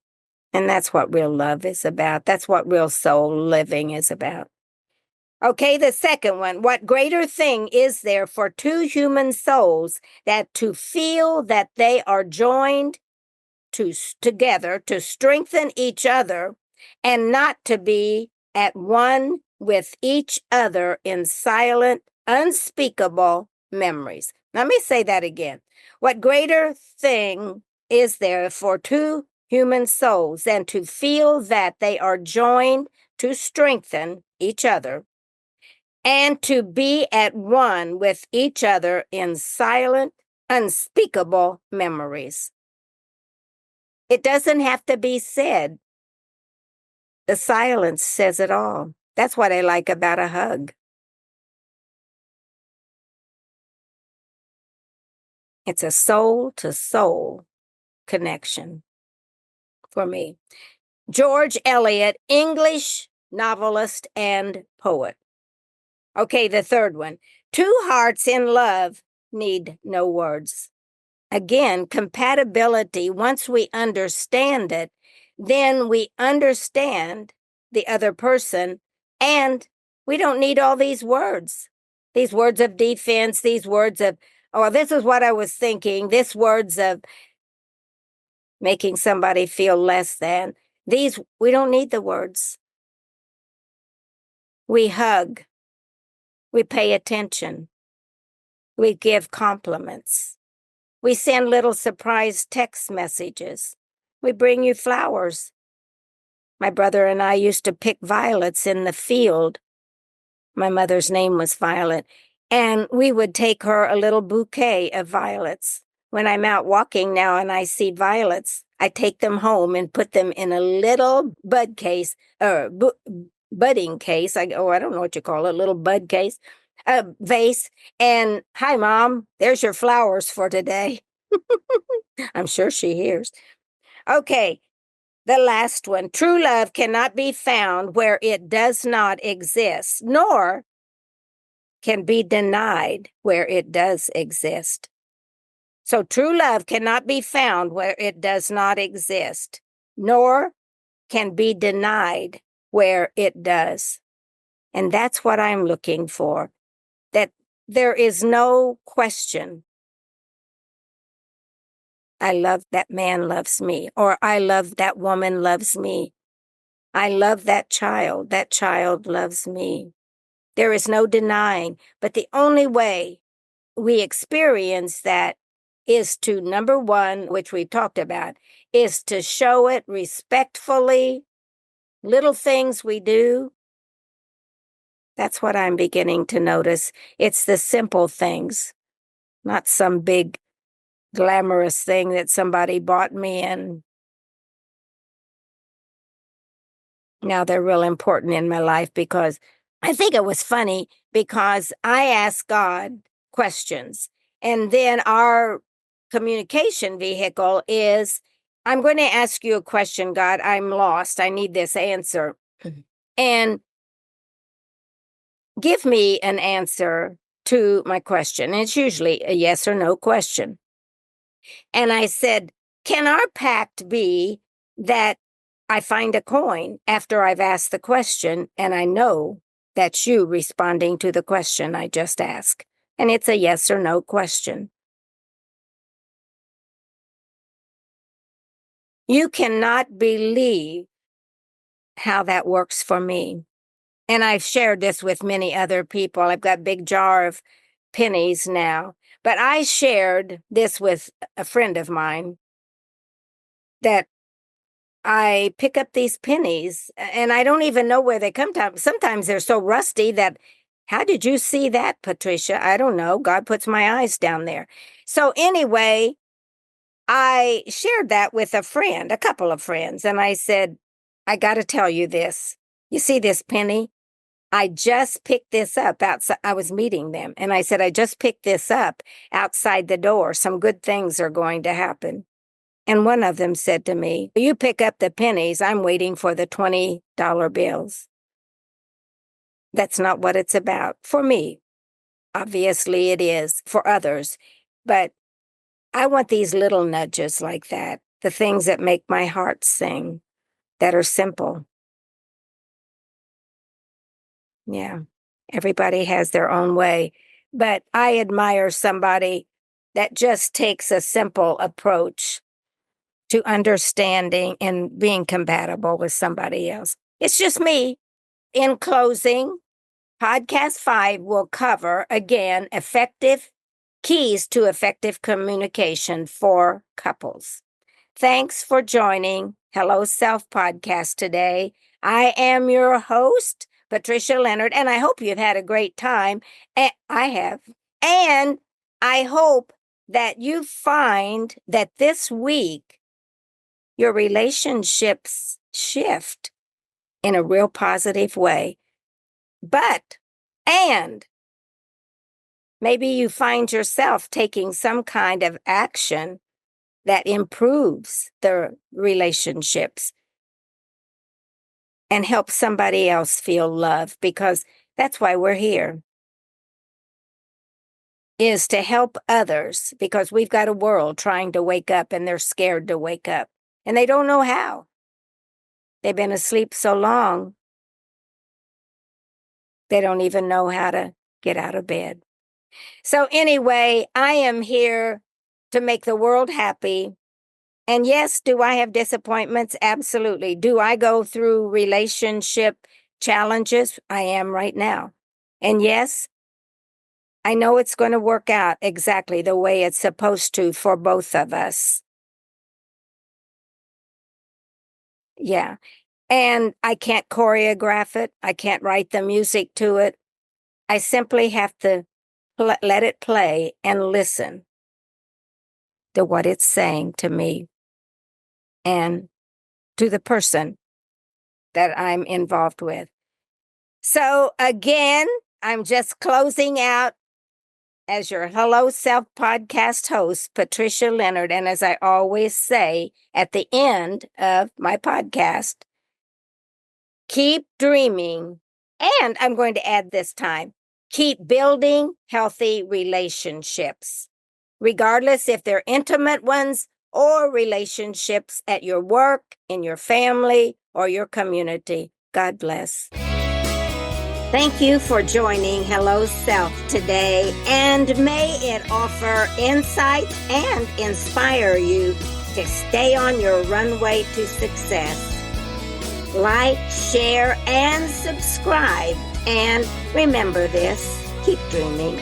And that's what real love is about. That's what real soul living is about. Okay, the second one. What greater thing is there for 2 human souls that to feel that they are joined together to strengthen each other and not to be at one with each other in silent, unspeakable memories. Let me say that again. What greater thing is there for 2 human souls and to feel that they are joined to strengthen each other and to be at one with each other in silent, unspeakable memories. It doesn't have to be said. The silence says it all. That's what I like about a hug. It's a soul-to-soul connection for me. George Eliot, English novelist and poet. Okay, the third one. Two hearts in love need no words. Again, compatibility, once we understand it, then we understand the other person, and we don't need all these words of defense, these words of, oh, this is what I was thinking, this words of making somebody feel less than. We don't need the words. We hug. We pay attention. We give compliments. We send little surprise text messages. We bring you flowers. My brother and I used to pick violets in the field. My mother's name was Violet, and we would take her a little bouquet of violets. When I'm out walking now and I see violets, I take them home and put them in a little bud case, or budding case. I don't know what you call it, little bud case, vase. And hi, Mom, there's your flowers for today. I'm sure she hears. Okay, the last one. True love cannot be found where it does not exist, nor can be denied where it does exist. So true love cannot be found where it does not exist, nor can be denied where it does. And that's what I'm looking for, that there is no question. I love that man loves me, or I love that woman loves me. I love that child loves me. There is no denying, but the only way we experience that is to, number one, which we talked about, is to show it respectfully. Little things we do. That's what I'm beginning to notice. It's the simple things, not some big glamorous thing that somebody bought me and now they're real important in my life, because I think it was funny because I asked God questions, and then our communication vehicle is, I'm going to ask you a question, God. I'm lost. I need this answer. And give me an answer to my question. And it's usually a yes or no question. And I said, can our pact be that I find a coin after I've asked the question and I know that's you responding to the question I just asked? And it's a yes or no question. You cannot believe how that works for me. And I've shared this with many other people. I've got a big jar of pennies now. But I shared this with a friend of mine, that I pick up these pennies and I don't even know where they come from. Sometimes they're so rusty that, how did you see that, Patricia? I don't know. God puts my eyes down there. So anyway, I shared that with a friend, a couple of friends, and I said, I got to tell you this. You see this penny? I just picked this up outside. I was meeting them, and I said, I just picked this up outside the door. Some good things are going to happen. And one of them said to me, you pick up the pennies. I'm waiting for the $20 bills. That's not what it's about for me. Obviously, it is for others. But I want these little nudges like that, the things that make my heart sing, that are simple. Yeah, everybody has their own way. But I admire somebody that just takes a simple approach to understanding and being compatible with somebody else. It's just me. In closing, podcast 5 will cover, again, effective keys to effective communication for couples. Thanks for joining Hello Self Podcast today. I am your host, Patricia Leonard, and I hope you've had a great time. And I have. And I hope that you find that this week your relationships shift in a real positive way. And maybe you find yourself taking some kind of action that improves the relationships and helps somebody else feel love, because that's why we're here, is to help others, because we've got a world trying to wake up and they're scared to wake up and they don't know how. They've been asleep so long, they don't even know how to get out of bed. So anyway, I am here to make the world happy. And yes, do I have disappointments? Absolutely. Do I go through relationship challenges? I am right now. And yes, I know it's going to work out exactly the way it's supposed to for both of us. Yeah. And I can't choreograph it. I can't write the music to it. I simply have to let it play and listen to what it's saying to me and to the person that I'm involved with. So again, I'm just closing out as your Hello Self Podcast host, Patricia Leonard. And as I always say at the end of my podcast, keep dreaming. And I'm going to add this time, keep building healthy relationships, regardless if they're intimate ones or relationships at your work, in your family, or your community. God bless. Thank you for joining Hello Self today, and may it offer insights and inspire you to stay on your runway to success. Like, share, and subscribe. And remember this, keep dreaming.